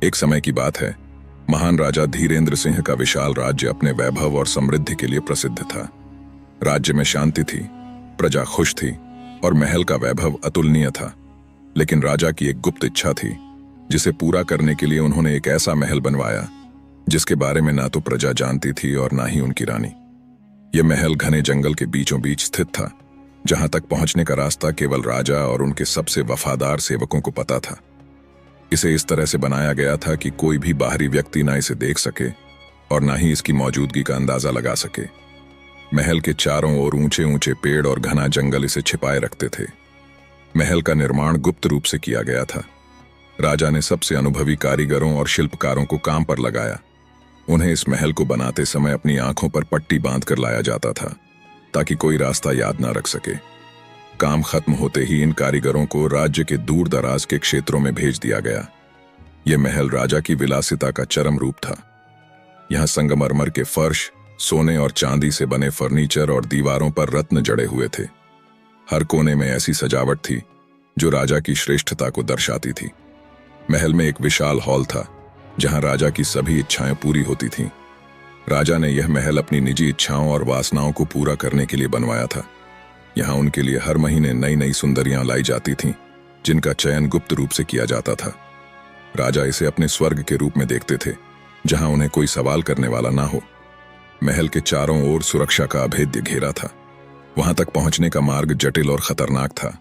एक समय की बात है। महान राजा धीरेंद्र सिंह का विशाल राज्य अपने वैभव और समृद्धि के लिए प्रसिद्ध था। राज्य में शांति थी, प्रजा खुश थी और महल का वैभव अतुलनीय था। लेकिन राजा की एक गुप्त इच्छा थी, जिसे पूरा करने के लिए उन्होंने एक ऐसा महल बनवाया जिसके बारे में ना तो प्रजा जानती थी और ना ही उनकी रानी। यह महल घने जंगल के बीचों बीच स्थित था, जहां तक पहुंचने का रास्ता केवल राजा और उनके सबसे वफादार सेवकों को पता था। इसे इस तरह से बनाया गया था कि कोई भी बाहरी व्यक्ति ना इसे देख सके और ना ही इसकी मौजूदगी का अंदाजा लगा सके। महल के चारों ओर ऊंचे ऊंचे पेड़ और घना जंगल इसे छिपाए रखते थे। महल का निर्माण गुप्त रूप से किया गया था। राजा ने सबसे अनुभवी कारीगरों और शिल्पकारों को काम पर लगाया। उन्हें इस महल को बनाते समय अपनी आंखों पर पट्टी बांधकर लाया जाता था, ताकि कोई रास्ता याद ना रख सके। काम खत्म होते ही इन कारीगरों को राज्य के दूर दराज के क्षेत्रों में भेज दिया गया। यह महल राजा की विलासिता का चरम रूप था। यहां संगमरमर के फर्श, सोने और चांदी से बने फर्नीचर और दीवारों पर रत्न जड़े हुए थे। हर कोने में ऐसी सजावट थी जो राजा की श्रेष्ठता को दर्शाती थी। महल में एक विशाल हॉल था, जहां राजा की सभी इच्छाएं पूरी होती थीं। राजा ने यह महल अपनी निजी इच्छाओं और वासनाओं को पूरा करने के लिए बनवाया था। यहां उनके लिए हर महीने नई नई सुंदरियां लाई जाती थीं, जिनका चयन गुप्त रूप से किया जाता था। राजा इसे अपने स्वर्ग के रूप में देखते थे, जहां उन्हें कोई सवाल करने वाला ना हो। महल के चारों ओर सुरक्षा का अभेद्य घेरा था। वहां तक पहुंचने का मार्ग जटिल और खतरनाक था।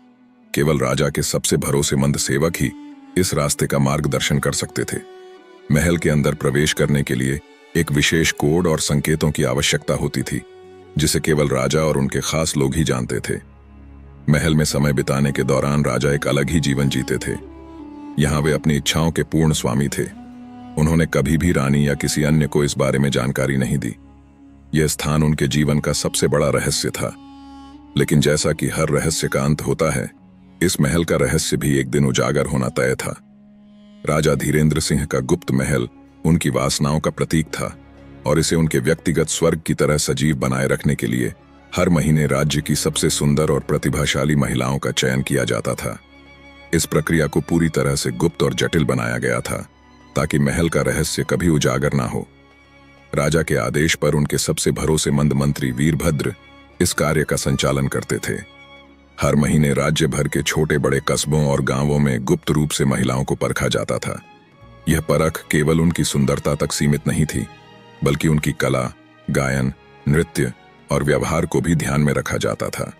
केवल राजा के सबसे भरोसेमंद सेवक ही इस रास्ते का मार्गदर्शन कर सकते थे। महल के अंदर प्रवेश करने के लिए एक विशेष कोड और संकेतों की आवश्यकता होती थी, जिसे केवल राजा और उनके खास लोग ही जानते थे। महल में समय बिताने के दौरान राजा एक अलग ही जीवन जीते थे। यहां वे अपनी इच्छाओं के पूर्ण स्वामी थे। उन्होंने कभी भी रानी या किसी अन्य को इस बारे में जानकारी नहीं दी। यह स्थान उनके जीवन का सबसे बड़ा रहस्य था। लेकिन जैसा कि हर रहस्य का अंत होता है, इस महल का रहस्य भी एक दिन उजागर होना तय था। राजा धीरेंद्र सिंह का गुप्त महल उनकी वासनाओं का प्रतीक था, और इसे उनके व्यक्तिगत स्वर्ग की तरह सजीव बनाए रखने के लिए हर महीने राज्य की सबसे सुंदर और प्रतिभाशाली महिलाओं का चयन किया जाता था। इस प्रक्रिया को पूरी तरह से गुप्त और जटिल बनाया गया था, ताकि महल का रहस्य कभी उजागर ना हो। राजा के आदेश पर उनके सबसे भरोसेमंद मंत्री वीरभद्र इस कार्य का संचालन करते थे। हर महीने राज्य भर के छोटे बड़े कस्बों और गांवों में गुप्त रूप से महिलाओं को परखा जाता था। यह परख केवल उनकी सुंदरता तक सीमित नहीं थी, बल्कि उनकी कला, गायन, नृत्य और व्यवहार को भी ध्यान में रखा जाता था।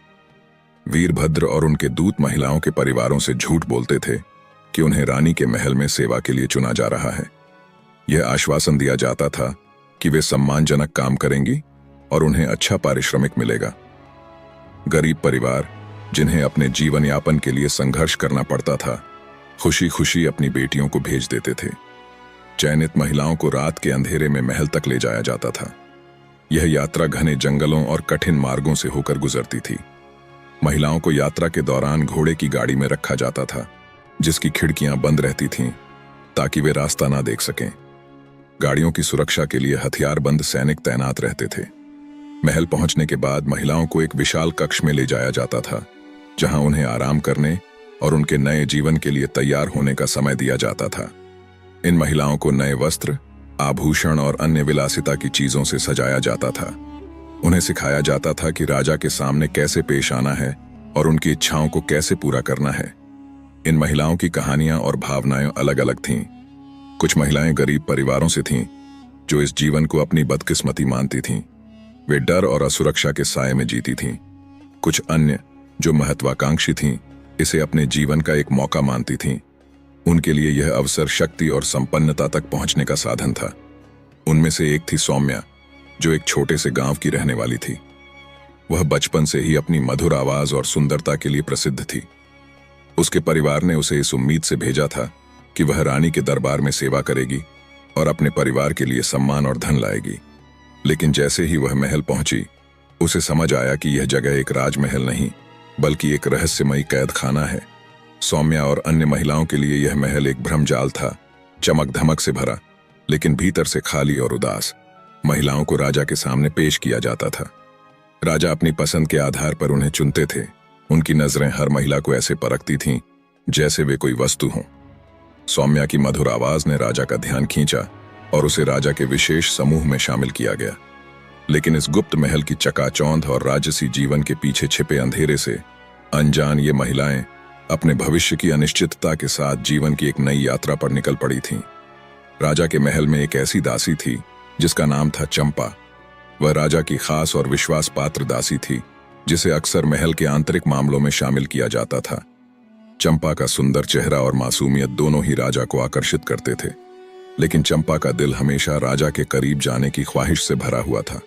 वीरभद्र और उनके दूत महिलाओं के परिवारों से झूठ बोलते थे कि उन्हें रानी के महल में सेवा के लिए चुना जा रहा है। यह आश्वासन दिया जाता था कि वे सम्मानजनक काम करेंगी और उन्हें अच्छा पारिश्रमिक मिलेगा। गरीब परिवार, जिन्हें अपने जीवन यापन के लिए संघर्ष करना पड़ता था, खुशी खुशी अपनी बेटियों को भेज देते थे। चयनित महिलाओं को रात के अंधेरे में महल तक ले जाया जाता था। यह यात्रा घने जंगलों और कठिन मार्गों से होकर गुजरती थी। महिलाओं को यात्रा के दौरान घोड़े की गाड़ी में रखा जाता था, जिसकी खिड़कियां बंद रहती थीं ताकि वे रास्ता ना देख सकें। गाड़ियों की सुरक्षा के लिए हथियारबंद सैनिक तैनात रहते थे। महल पहुंचने के बाद महिलाओं को एक विशाल कक्ष में ले जाया जाता था, जहां उन्हें आराम करने और उनके नए जीवन के लिए तैयार होने का समय दिया जाता था। इन महिलाओं को नए वस्त्र, आभूषण और अन्य विलासिता की चीजों से सजाया जाता था। उन्हें सिखाया जाता था कि राजा के सामने कैसे पेश आना है और उनकी इच्छाओं को कैसे पूरा करना है। इन महिलाओं की कहानियां और भावनाएं अलग अलग थीं। कुछ महिलाएं गरीब परिवारों से थीं, जो इस जीवन को अपनी बदकिस्मती मानती थीं। वे डर और असुरक्षा के साए में जीती थीं। कुछ अन्य, जो महत्वाकांक्षी थीं, इसे अपने जीवन का एक मौका मानती थीं। उनके लिए यह अवसर शक्ति और संपन्नता तक पहुंचने का साधन था। उनमें से एक थी सौम्या, जो एक छोटे से गांव की रहने वाली थी। वह बचपन से ही अपनी मधुर आवाज और सुंदरता के लिए प्रसिद्ध थी। उसके परिवार ने उसे इस उम्मीद से भेजा था कि वह रानी के दरबार में सेवा करेगी और अपने परिवार के लिए सम्मान और धन लाएगी। लेकिन जैसे ही वह महल पहुंची, उसे समझ आया कि यह जगह एक राजमहल नहीं, बल्कि एक रहस्यमयी कैद खाना है। सौम्या और अन्य महिलाओं के लिए यह महल एक भ्रमजाल था, चमक धमक से भरा, लेकिन भीतर से खाली और उदास। महिलाओं को राजा के सामने पेश किया जाता था। राजा अपनी पसंद के आधार पर उन्हें चुनते थे। उनकी नजरें हर महिला को ऐसे परखती थीं जैसे वे कोई वस्तु हों। सौम्या की मधुर आवाज ने राजा का ध्यान खींचा और उसे राजा के विशेष समूह में शामिल किया गया। लेकिन इस गुप्त महल की चकाचौंध और राजसी जीवन के पीछे छिपे अंधेरे से अनजान ये महिलाएं अपने भविष्य की अनिश्चितता के साथ जीवन की एक नई यात्रा पर निकल पड़ी थीं। राजा के महल में एक ऐसी दासी थी जिसका नाम था चंपा। वह राजा की खास और विश्वास पात्र दासी थी जिसे अक्सर महल के आंतरिक मामलों में शामिल किया जाता था। चंपा का सुंदर चेहरा और मासूमियत दोनों ही राजा को आकर्षित करते थे, लेकिन चंपा का दिल हमेशा राजा के करीब जाने की ख्वाहिश से भरा हुआ था।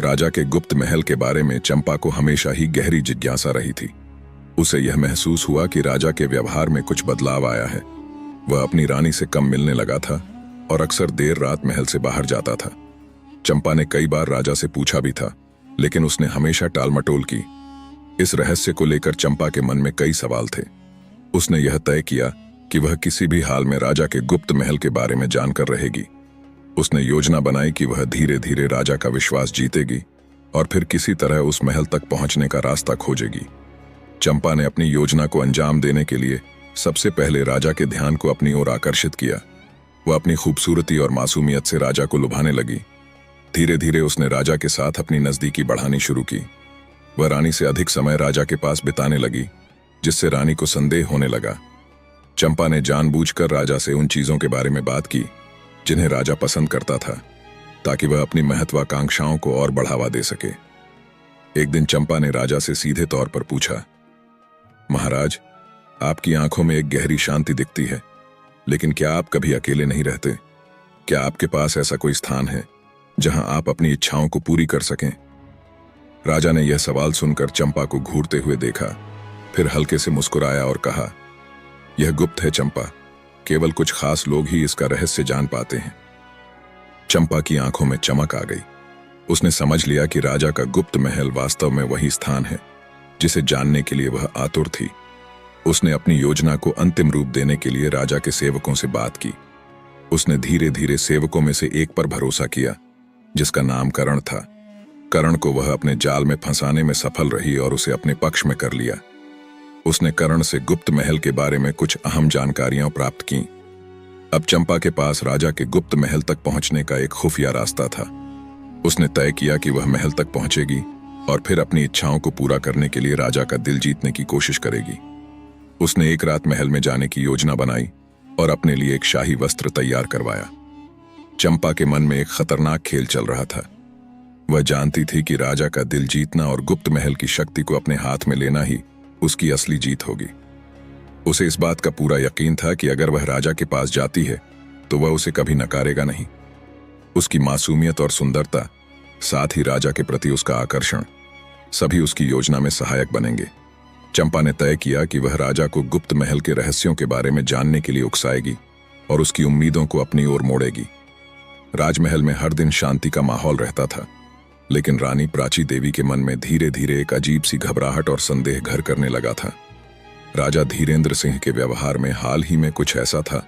राजा के गुप्त महल के बारे में चंपा को हमेशा ही गहरी जिज्ञासा रही थी। उसे यह महसूस हुआ कि राजा के व्यवहार में कुछ बदलाव आया है। वह अपनी रानी से कम मिलने लगा था और अक्सर देर रात महल से बाहर जाता था। चंपा ने कई बार राजा से पूछा भी था, लेकिन उसने हमेशा टालमटोल की। इस रहस्य को लेकर चंपा के मन में कई सवाल थे। उसने यह तय किया कि वह किसी भी हाल में राजा के गुप्त महल के बारे में जानकर रहेगी। उसने योजना बनाई कि वह धीरे धीरे राजा का विश्वास जीतेगी और फिर किसी तरह उस महल तक पहुंचने का रास्ता खोजेगी। चंपा ने अपनी योजना को अंजाम देने के लिए सबसे पहले राजा के ध्यान को अपनी ओर आकर्षित किया। वह अपनी खूबसूरती और मासूमियत से राजा को लुभाने लगी। धीरे धीरे उसने राजा के साथ अपनी नजदीकी बढ़ानी शुरू की। वह रानी से अधिक समय राजा के पास बिताने लगी, जिससे रानी को संदेह होने लगा। चंपा ने जानबूझकर राजा से उन चीजों के बारे में बात की जिन्हें राजा पसंद करता था, ताकि वह अपनी महत्वाकांक्षाओं को और बढ़ावा दे सके। एक दिन चंपा ने राजा से सीधे तौर पर पूछा, महाराज, आपकी आंखों में एक गहरी शांति दिखती है, लेकिन क्या आप कभी अकेले नहीं रहते? क्या आपके पास ऐसा कोई स्थान है जहां आप अपनी इच्छाओं को पूरी कर सकें? राजा ने यह सवाल सुनकर चंपा को घूरते हुए देखा, फिर हल्के से मुस्कुराया और कहा, यह गुप्त है चंपा, केवल कुछ खास लोग ही इसका रहस्य जान पाते हैं। चंपा की आंखों में चमक आ गई। उसने समझ लिया कि राजा का गुप्त महल वास्तव में वही स्थान है जिसे जानने के लिए वह आतुर थी। उसने अपनी योजना को अंतिम रूप देने के लिए राजा के सेवकों से बात की। उसने धीरे धीरे सेवकों में से एक पर भरोसा किया, जिसका नाम करण था। करण को वह अपने जाल में फंसाने में सफल रही और उसे अपने पक्ष में कर लिया। उसने करण से गुप्त महल के बारे में कुछ अहम जानकारियां प्राप्त की। अब चंपा के पास राजा के गुप्त महल तक पहुंचने का एक खुफिया रास्ता था। उसने तय किया कि वह महल तक पहुंचेगी और फिर अपनी इच्छाओं को पूरा करने के लिए राजा का दिल जीतने की कोशिश करेगी। उसने एक रात महल में जाने की योजना बनाई और अपने लिए एक शाही वस्त्र तैयार करवाया। चंपा के मन में एक खतरनाक खेल चल रहा था। वह जानती थी कि राजा का दिल जीतना और गुप्त महल की शक्ति को अपने हाथ में लेना ही उसकी असली जीत होगी। उसे इस बात का पूरा यकीन था कि अगर वह राजा के पास जाती है तो वह उसे कभी नकारेगा नहीं। उसकी मासूमियत और सुंदरता, साथ ही राजा के प्रति उसका आकर्षण, सभी उसकी योजना में सहायक बनेंगे। चंपा ने तय किया कि वह राजा को गुप्त महल के रहस्यों के बारे में जानने के लिए उकसाएगी और उसकी उम्मीदों को अपनी ओर मोड़ेगी। राजमहल में हर दिन शांति का माहौल रहता था, लेकिन रानी प्राची देवी के मन में धीरे धीरे एक अजीब सी घबराहट और संदेह घर करने लगा था। राजा धीरेंद्र सिंह के व्यवहार में हाल ही में कुछ ऐसा था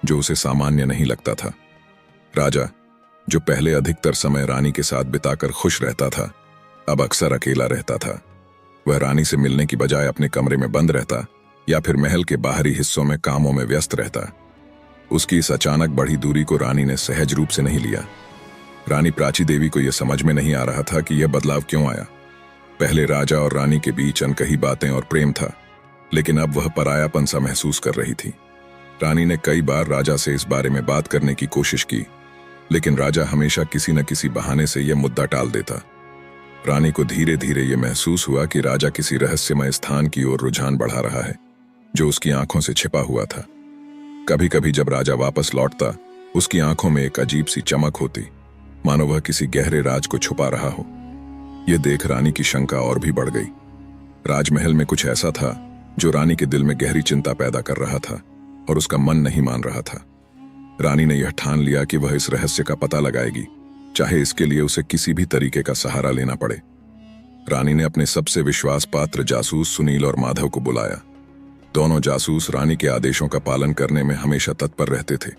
जो उसे सामान्य नहीं लगता था। राजा, जो पहले अधिकतर समय रानी के साथ बिताकर खुश रहता था, अब अक्सर अकेला रहता था। वह रानी से मिलने की बजाय अपने कमरे में बंद रहता या फिर महल के बाहरी हिस्सों में कामों में व्यस्त रहता। उसकी इस अचानक बढ़ी दूरी को रानी ने सहज रूप से नहीं लिया। रानी प्राची देवी को यह समझ में नहीं आ रहा था कि यह बदलाव क्यों आया। पहले राजा और रानी के बीच अनकही बातें और प्रेम था, लेकिन अब वह परायापन सा महसूस कर रही थी। रानी ने कई बार राजा से इस बारे में बात करने की कोशिश की, लेकिन राजा हमेशा किसी न किसी बहाने से यह मुद्दा टाल देता। रानी को धीरे धीरे यह महसूस हुआ कि राजा किसी रहस्यमय स्थान की ओर रुझान बढ़ा रहा है जो उसकी आंखों से छिपा हुआ था। कभी कभी जब राजा वापस लौटता, उसकी आंखों में एक अजीब सी चमक होती, मानो वह किसी गहरे राज को छुपा रहा हो। यह देख रानी की शंका और भी बढ़ गई। राजमहल में कुछ ऐसा था जो रानी के दिल में गहरी चिंता पैदा कर रहा था और उसका मन नहीं मान रहा था। रानी ने यह ठान लिया कि वह इस रहस्य का पता लगाएगी, चाहे इसके लिए उसे किसी भी तरीके का सहारा लेना पड़े। रानी ने अपने सबसे विश्वास पात्र जासूस सुनील और माधव को बुलाया। दोनों जासूस रानी के आदेशों का पालन करने में हमेशा तत्पर रहते थे।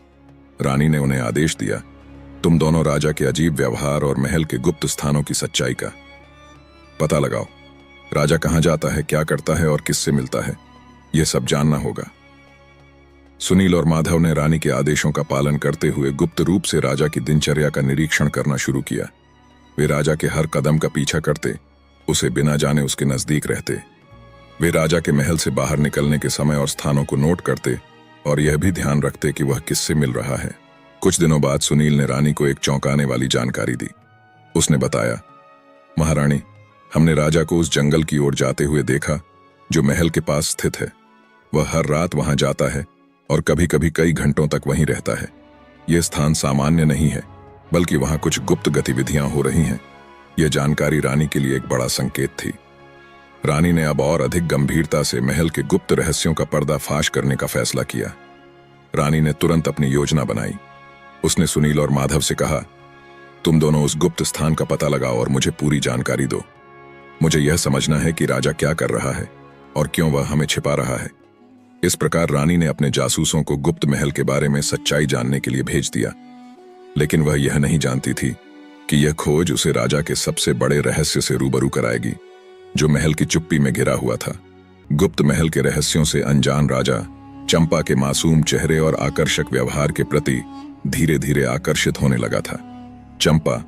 रानी ने उन्हें आदेश दिया, तुम दोनों राजा के अजीब व्यवहार और महल के गुप्त स्थानों की सच्चाई का पता लगाओ। राजा कहाँ जाता है, क्या करता है और किससे मिलता है, यह सब जानना होगा। सुनील और माधव ने रानी के आदेशों का पालन करते हुए गुप्त रूप से राजा की दिनचर्या का निरीक्षण करना शुरू किया। वे राजा के हर कदम का पीछा करते, उसे बिना जाने उसके नजदीक रहते। वे राजा के महल से बाहर निकलने के समय और स्थानों को नोट करते और यह भी ध्यान रखते कि वह किससे मिल रहा है। कुछ दिनों बाद सुनील ने रानी को एक चौंकाने वाली जानकारी दी। उसने बताया, महारानी, हमने राजा को उस जंगल की ओर जाते हुए देखा जो महल के पास स्थित है। वह हर रात वहां जाता है और कभी कभी कई घंटों तक वहीं रहता है। यह स्थान सामान्य नहीं है, बल्कि वहां कुछ गुप्त गतिविधियां हो रही हैं। यह जानकारी रानी के लिए एक बड़ा संकेत थी। रानी ने अब और अधिक गंभीरता से महल के गुप्त रहस्यों का पर्दाफाश करने का फैसला किया। रानी ने तुरंत अपनी योजना बनाई। उसने सुनील और माधव से कहा, तुम दोनों उस गुप्त स्थान का पता लगाओ और मुझे पूरी जानकारी दो। मुझे यह समझना है कि राजा क्या कर रहा है और क्यों वह हमें छिपा रहा है। इस प्रकार रानी ने अपने जासूसों को गुप्त महल के बारे में सच्चाई जानने के लिए भेज दिया। लेकिन वह यह नहीं जानती थी कि यह खोज उसे राजा के सबसे बड़े रहस्य से रूबरू कराएगी, जो महल की चुप्पी में घिरा हुआ था। गुप्त महल के रहस्यों से अनजान राजा चंपा के मासूम चेहरे और आकर्षक व्यवहार के प्रति धीरे धीरे आकर्षित होने लगा था। चंपा,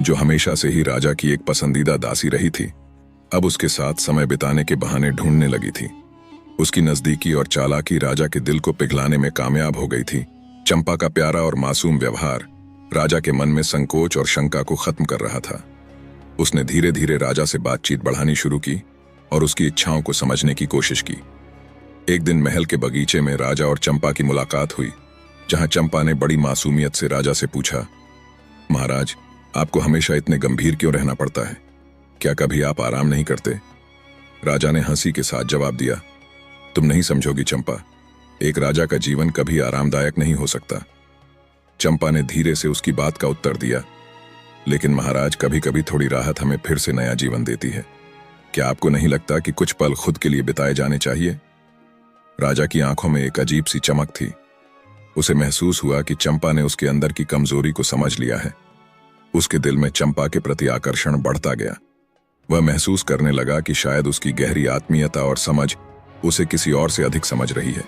जो हमेशा से ही राजा की एक पसंदीदा दासी रही थी, अब उसके साथ समय बिताने के बहाने ढूंढने लगी थी। उसकी नजदीकी और चालाकी राजा के दिल को पिघलाने में कामयाब हो गई थी। चंपा का प्यारा और मासूम व्यवहार राजा के मन में संकोच और शंका को खत्म कर रहा था। उसने धीरे धीरे राजा से बातचीत बढ़ानी शुरू की और उसकी इच्छाओं को समझने की कोशिश की। एक दिन महल के बगीचे में राजा और चंपा की मुलाकात हुई, जहां चंपा ने बड़ी मासूमियत से राजा से पूछा, महाराज, आपको हमेशा इतने गंभीर क्यों रहना पड़ता है? क्या कभी आप आराम नहीं करते? राजा ने हंसी के साथ जवाब दिया, तुम नहीं समझोगी चंपा, एक राजा का जीवन कभी आरामदायक नहीं हो सकता। चंपा ने धीरे से उसकी बात का उत्तर दिया, लेकिन महाराज, कभी कभी थोड़ी राहत हमें फिर से नया जीवन देती है। क्या आपको नहीं लगता कि कुछ पल खुद के लिए बिताए जाने चाहिए? राजा की आंखों में एक अजीब सी चमक थी। उसे महसूस हुआ कि चंपा ने उसके अंदर की कमजोरी को समझ लिया है। उसके दिल में चंपा के प्रति आकर्षण बढ़ता गया। वह महसूस करने लगा कि शायद उसकी गहरी आत्मीयता और समझ उसे किसी और से अधिक समझ रही है।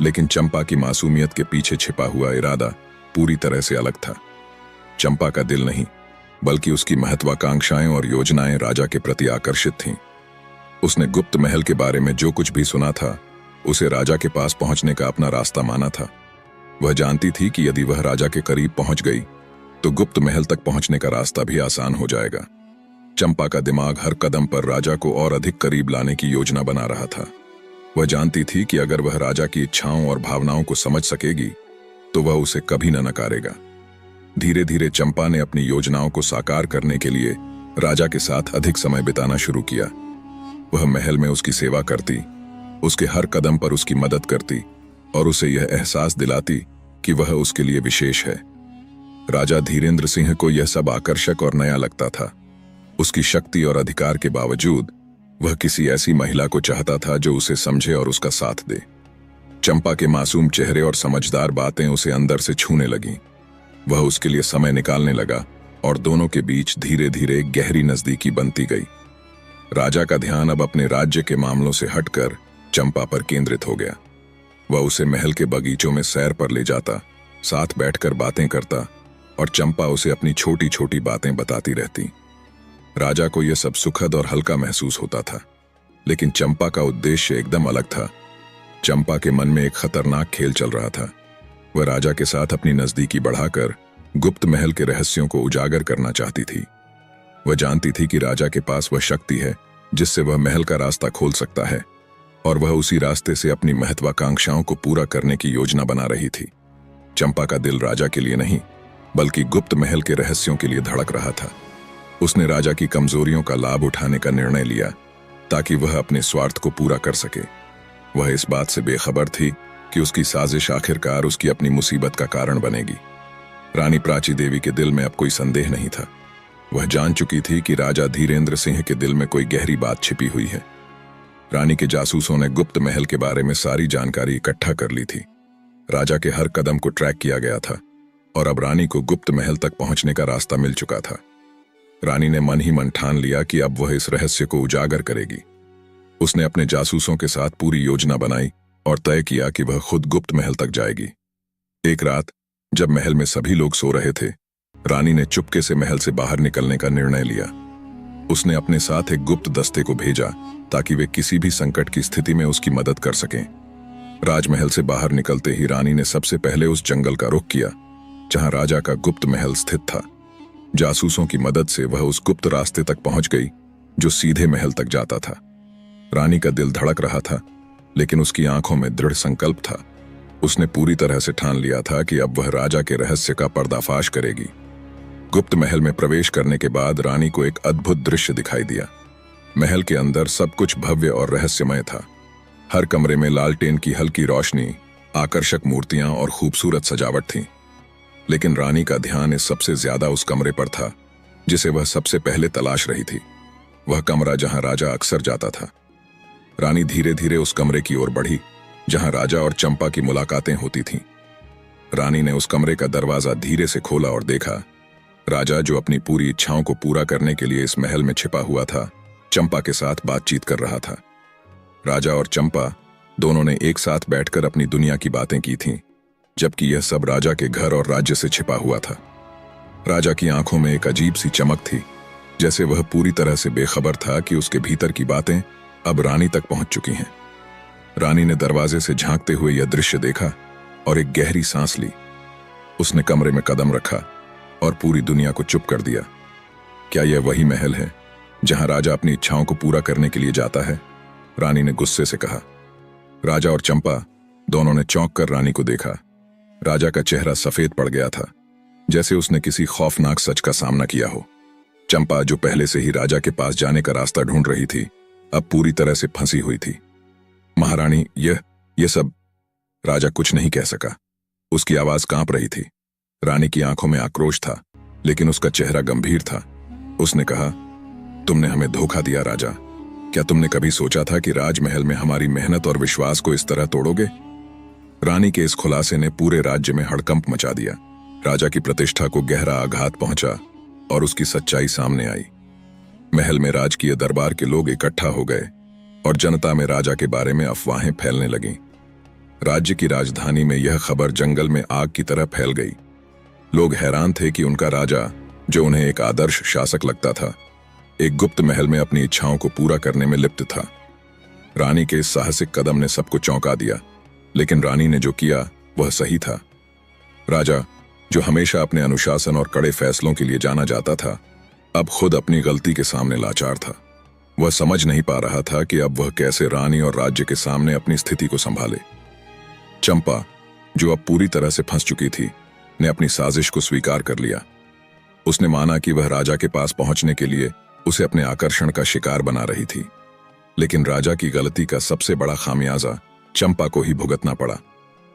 लेकिन चंपा की मासूमियत के पीछे छिपा हुआ इरादा पूरी तरह से अलग था। चंपा का दिल नहीं, बल्कि उसकी महत्वाकांक्षाएं और योजनाएं राजा के प्रति आकर्षित थीं। उसने गुप्त महल के बारे में जो कुछ भी सुना था, उसे राजा के पास पहुंचने का अपना रास्ता माना था। वह जानती थी कि यदि वह राजा के करीब पहुंच गई तो गुप्त महल तक पहुंचने का रास्ता भी आसान हो जाएगा। चंपा का दिमाग हर कदम पर राजा को और अधिक करीब लाने की योजना बना रहा था। वह जानती थी कि अगर वह राजा की इच्छाओं और भावनाओं को समझ सकेगी तो वह उसे कभी न नकारेगा। धीरे धीरे चंपा ने अपनी योजनाओं को साकार करने के लिए राजा के साथ अधिक समय बिताना शुरू किया। वह महल में उसकी सेवा करती, उसके हर कदम पर उसकी मदद करती और उसे यह एहसास दिलाती कि वह उसके लिए विशेष है। राजा धीरेंद्र सिंह को यह सब आकर्षक और नया लगता था। उसकी शक्ति और अधिकार के बावजूद वह किसी ऐसी महिला को चाहता था जो उसे समझे और उसका साथ दे। चंपा के मासूम चेहरे और समझदार बातें उसे अंदर से छूने लगीं। वह उसके लिए समय निकालने लगा और दोनों के बीच धीरे धीरे गहरी नजदीकी बनती गई। राजा का ध्यान अब अपने राज्य के मामलों से हटकर चंपा पर केंद्रित हो गया। वह उसे महल के बगीचों में सैर पर ले जाता, साथ बैठकर बातें करता और चंपा उसे अपनी छोटी छोटी बातें बताती रहती। राजा को यह सब सुखद और हल्का महसूस होता था, लेकिन चंपा का उद्देश्य एकदम अलग था। चंपा के मन में एक खतरनाक खेल चल रहा था। वह राजा के साथ अपनी नजदीकी बढ़ाकर गुप्त महल के रहस्यों को उजागर करना चाहती थी। वह जानती थी कि राजा के पास वह शक्ति है जिससे वह महल का रास्ता खोल सकता है और वह उसी रास्ते से अपनी महत्वाकांक्षाओं को पूरा करने की योजना बना रही थी। चंपा का दिल राजा के लिए नहीं, बल्कि गुप्त महल के रहस्यों के लिए धड़क रहा था। उसने राजा की कमजोरियों का लाभ उठाने का निर्णय लिया ताकि वह अपने स्वार्थ को पूरा कर सके। वह इस बात से बेखबर थी कि उसकी साजिश आखिरकार उसकी अपनी मुसीबत का कारण बनेगी। रानी प्राची देवी के दिल में अब कोई संदेह नहीं था। वह जान चुकी थी कि राजा धीरेंद्र सिंह के दिल में कोई गहरी बात छिपी हुई है। रानी के जासूसों ने गुप्त महल के बारे में सारी जानकारी इकट्ठा कर ली थी। राजा के हर कदम को ट्रैक किया गया था और अब रानी को गुप्त महल तक पहुंचने का रास्ता मिल चुका था। रानी ने मन ही मन ठान लिया कि अब वह इस रहस्य को उजागर करेगी। उसने अपने जासूसों के साथ पूरी योजना बनाई और राजा के हर कदम पर उसकी मदद करने की कोशिश की। राजा धीरेंद्र सिंह को यह सब सुखद और हल्का महसूस होता था, लेकिन चंपा के मासूम चेहरे और समझदार बातें उसे अंदर से छूने लगीं। वह महसूस करने लगा कि राजा की इच्छाएं और भावनाएं उसे किसी और से अधिक समझ रही है। और तय किया कि वह खुद गुप्त महल तक जाएगी। एक रात जब महल में सभी लोग सो रहे थे, रानी ने चुपके से महल से बाहर निकलने का निर्णय लिया। उसने अपने साथ एक गुप्त दस्ते को भेजा ताकि वे किसी भी संकट की स्थिति में उसकी मदद कर सकें। राजमहल से बाहर निकलते ही रानी ने सबसे पहले उस जंगल का रुख किया जहां राजा का गुप्त महल स्थित था। जासूसों की मदद से वह उस गुप्त रास्ते तक पहुंच गई जो सीधे महल तक जाता था। रानी का दिल धड़क रहा था, लेकिन उसकी आंखों में दृढ़ संकल्प था। उसने पूरी तरह से ठान लिया था कि अब वह राजा के रहस्य का पर्दाफाश करेगी। गुप्त महल में प्रवेश करने के बाद रानी को एक अद्भुत दृश्य दिखाई दिया। महल के अंदर सब कुछ भव्य और रहस्यमय था। हर कमरे में लालटेन की हल्की रोशनी, आकर्षक मूर्तियां और खूबसूरत सजावट थी। लेकिन रानी का ध्यान इस सबसे ज्यादा उस कमरे पर था जिसे वह सबसे पहले तलाश रही थी। वह कमरा जहां राजा अक्सर जाता था। रानी धीरे धीरे उस कमरे की ओर बढ़ी जहां राजा और चंपा की मुलाकातें होती थीं। रानी ने उस कमरे का दरवाजा धीरे से खोला और देखा राजा, जो अपनी पूरी इच्छाओं को पूरा करने के लिए इस महल में छिपा हुआ था, चंपा के साथ बातचीत कर रहा था। राजा और चंपा दोनों ने एक साथ बैठकर अपनी दुनिया की बातें की थीं, जबकि यह सब राजा के घर और राज्य से छिपा हुआ था। राजा की आंखों में एक अजीब सी चमक थी, जैसे वह पूरी तरह से बेखबर था कि उसके भीतर की बातें अब रानी तक पहुंच चुकी हैं। रानी ने दरवाजे से झांकते हुए यह दृश्य देखा और एक गहरी सांस ली। उसने कमरे में कदम रखा और पूरी दुनिया को चुप कर दिया। क्या यह वही महल है जहां राजा अपनी इच्छाओं को पूरा करने के लिए जाता है? रानी ने गुस्से से कहा। राजा और चंपा दोनों ने चौंक कर रानी को देखा। राजा का चेहरा सफेद पड़ गया था, जैसे उसने किसी खौफनाक सच का सामना किया हो। चंपा, जो पहले से ही राजा के पास जाने का रास्ता ढूंढ रही थी, अब पूरी तरह से फंसी हुई थी। महारानी, यह सब। राजा कुछ नहीं कह सका। उसकी आवाज कांप रही थी। रानी की आंखों में आक्रोश था, लेकिन उसका चेहरा गंभीर था। उसने कहा, तुमने हमें धोखा दिया राजा। क्या तुमने कभी सोचा था कि राजमहल में हमारी मेहनत और विश्वास को इस तरह तोड़ोगे? रानी के इस खुलासे ने पूरे राज्य में हड़कंप मचा दिया। राजा की प्रतिष्ठा को गहरा आघात पहुंचा और उसकी सच्चाई सामने आई। महल में राजकीय दरबार के लोग इकट्ठा हो गए और जनता में राजा के बारे में अफवाहें फैलने लगीं। राज्य की राजधानी में यह खबर जंगल में आग की तरह फैल गई। लोग हैरान थे कि उनका राजा, जो उन्हें एक आदर्श शासक लगता था, एक गुप्त महल में अपनी इच्छाओं को पूरा करने में लिप्त था। रानी के इस साहसिक कदम ने सबको चौंका दिया, लेकिन रानी ने जो किया वह सही था। राजा, जो हमेशा अपने अनुशासन और कड़े फैसलों के लिए जाना जाता था, अब खुद अपनी गलती के सामने लाचार था। वह समझ नहीं पा रहा था कि अब वह कैसे रानी और राज्य के सामने अपनी स्थिति को संभाले। चंपा, जो अब पूरी तरह से फंस चुकी थी, ने अपनी साजिश को स्वीकार कर लिया। उसने माना कि वह राजा के पास पहुंचने के लिए उसे अपने आकर्षण का शिकार बना रही थी। लेकिन राजा की गलती का सबसे बड़ा खामियाजा चंपा को ही भुगतना पड़ा।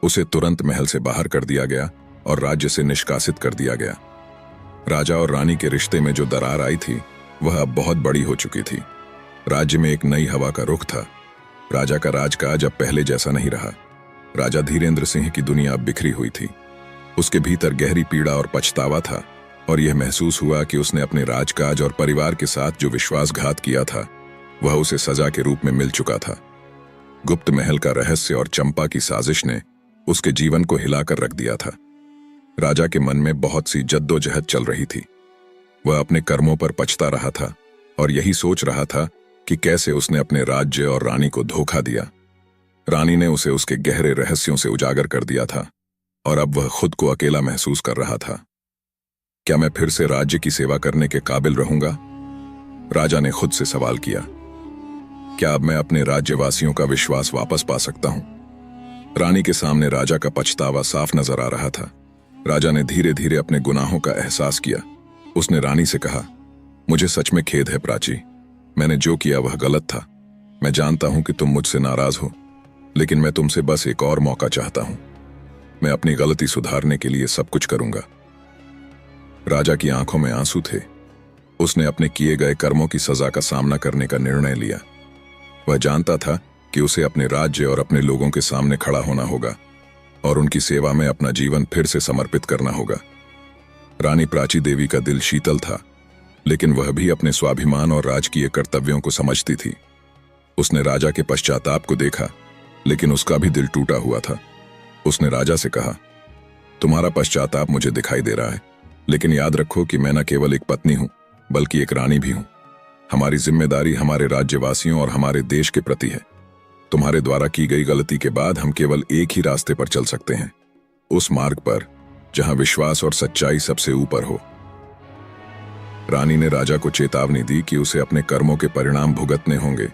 उसे तुरंत महल से बाहर कर दिया गया और राज्य से निष्कासित कर दिया गया। राजा और रानी के रिश्ते में जो दरार आई थी, वह अब बहुत बड़ी हो चुकी थी। राज्य में एक नई हवा का रुख था। राजा का राजकाज अब पहले जैसा नहीं रहा। राजा धीरेंद्र सिंह की दुनिया अब बिखरी हुई थी। उसके भीतर गहरी पीड़ा और पछतावा था, और यह महसूस हुआ कि उसने अपने राजकाज और परिवार के साथ जो विश्वासघात किया था, वह उसे सजा के रूप में मिल चुका था। गुप्त महल का रहस्य और चंपा की साजिश ने उसके जीवन को हिलाकर रख दिया था। राजा के मन में बहुत सी जद्दोजहद चल रही थी। वह अपने कर्मों पर पछता रहा था और यही सोच रहा था कि कैसे उसने अपने राज्य और रानी को धोखा दिया। रानी ने उसे उसके गहरे रहस्यों से उजागर कर दिया था और अब वह खुद को अकेला महसूस कर रहा था। क्या मैं फिर से राज्य की सेवा करने के काबिल रहूंगा? राजा ने खुद से सवाल किया। क्या अब मैं अपने राज्यवासियों का विश्वास वापस पा सकता हूं? रानी के सामने राजा का पछतावा साफ नजर आ रहा था। राजा ने धीरे धीरे अपने गुनाहों का एहसास किया। उसने रानी से कहा, मुझे सच में खेद है प्राची। मैंने जो किया वह गलत था। मैं जानता हूं कि तुम मुझसे नाराज हो, लेकिन मैं तुमसे बस एक और मौका चाहता हूं। मैं अपनी गलती सुधारने के लिए सब कुछ करूंगा। राजा की आंखों में आंसू थे। उसने अपने किए गए कर्मों की सजा का सामना करने का निर्णय लिया। वह जानता था कि उसे अपने राज्य और अपने लोगों के सामने खड़ा होना होगा और उनकी सेवा में अपना जीवन फिर से समर्पित करना होगा। रानी प्राची देवी का दिल शीतल था, लेकिन वह भी अपने स्वाभिमान और राजकीय कर्तव्यों को समझती थी। उसने राजा के पश्चाताप को देखा, लेकिन उसका भी दिल टूटा हुआ था। उसने राजा से कहा, तुम्हारा पश्चाताप मुझे दिखाई दे रहा है, लेकिन याद रखो कि मैं न केवल एक पत्नी हूं, बल्कि एक रानी भी हूं। हमारी जिम्मेदारी हमारे राज्यवासियों और हमारे देश के प्रति है। तुम्हारे द्वारा की गई गलती के बाद हम केवल एक ही रास्ते पर चल सकते हैं, उस मार्ग पर जहां विश्वास और सच्चाई सबसे ऊपर हो। रानी ने राजा को चेतावनी दी कि उसे अपने कर्मों के परिणाम भुगतने होंगे,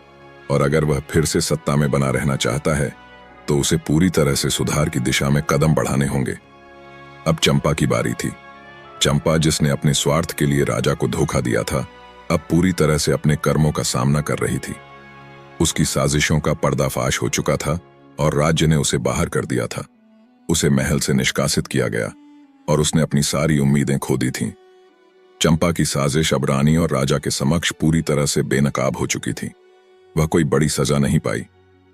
और अगर वह फिर से सत्ता में बना रहना चाहता है तो उसे पूरी तरह से सुधार की दिशा में कदम बढ़ाने होंगे। अब चंपा की बारी थी। चंपा, जिसने अपने स्वार्थ के लिए राजा को धोखा दिया था, अब पूरी तरह से अपने कर्मों का सामना कर रही थी। उसकी साजिशों का पर्दाफाश हो चुका था और राज्य ने उसे बाहर कर दिया था। उसे महल से निष्कासित किया गया और उसने अपनी सारी उम्मीदें खो दी थीं। चंपा की साजिश अब रानी और राजा के समक्ष पूरी तरह से बेनकाब हो चुकी थी। वह कोई बड़ी सजा नहीं पाई,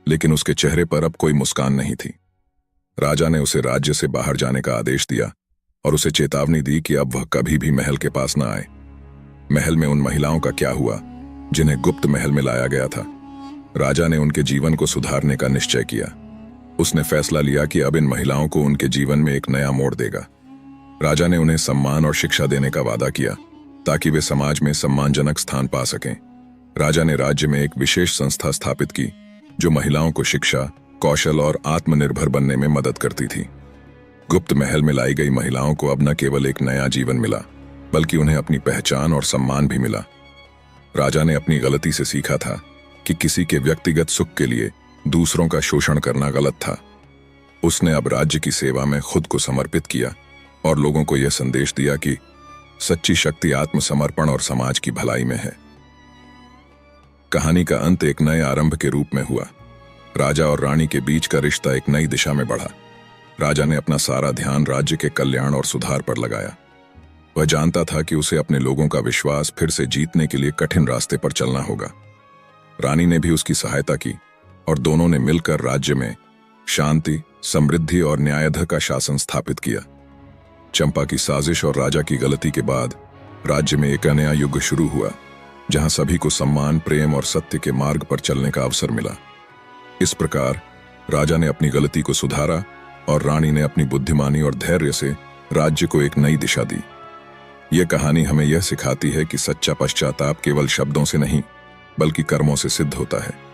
लेकिन उसके चेहरे पर अब कोई मुस्कान नहीं थी। राजा ने उसे राज्य से बाहर जाने का आदेश दिया और उसे चेतावनी दी कि अब वह कभी भी महल के पास न आए। महल में उन महिलाओं का क्या हुआ जिन्हें गुप्त महल में लाया गया था? राजा ने उनके जीवन को सुधारने का निश्चय किया। उसने फैसला लिया कि अब इन महिलाओं को उनके जीवन में एक नया मोड़ देगा। राजा ने उन्हें सम्मान और शिक्षा देने का वादा किया ताकि वे समाज में सम्मानजनक स्थान पा सकें। राजा ने राज्य में एक विशेष संस्था स्थापित की जो महिलाओं को शिक्षा, कौशल और आत्मनिर्भर बनने में मदद करती थी। गुप्त महल में लाई गई महिलाओं को अब न केवल एक नया जीवन मिला, बल्कि उन्हें अपनी पहचान और सम्मान भी मिला। राजा ने अपनी गलती से सीखा था कि किसी के व्यक्तिगत सुख के लिए दूसरों का शोषण करना गलत था। उसने अब राज्य की सेवा में खुद को समर्पित किया और लोगों को यह संदेश दिया कि सच्ची शक्ति आत्मसमर्पण और समाज की भलाई में है। कहानी का अंत एक नए आरंभ के रूप में हुआ। राजा और रानी के बीच का रिश्ता एक नई दिशा में बढ़ा। राजा ने अपना सारा ध्यान राज्य के कल्याण और सुधार पर लगाया। वह जानता था कि उसे अपने लोगों का विश्वास फिर से जीतने के लिए कठिन रास्ते पर चलना होगा। रानी ने भी उसकी सहायता की और दोनों ने मिलकर राज्य में शांति, समृद्धि और न्यायध का शासन स्थापित किया। चंपा की साजिश और राजा की गलती के बाद राज्य में एक नया युग शुरू हुआ, जहां सभी को सम्मान, प्रेम और सत्य के मार्ग पर चलने का अवसर मिला। इस प्रकार राजा ने अपनी गलती को सुधारा और रानी ने अपनी बुद्धिमानी और धैर्य से राज्य को एक नई दिशा दी। यह कहानी हमें यह सिखाती है कि सच्चा पश्चाताप केवल शब्दों से नहीं, बल्कि कर्मों से सिद्ध होता है।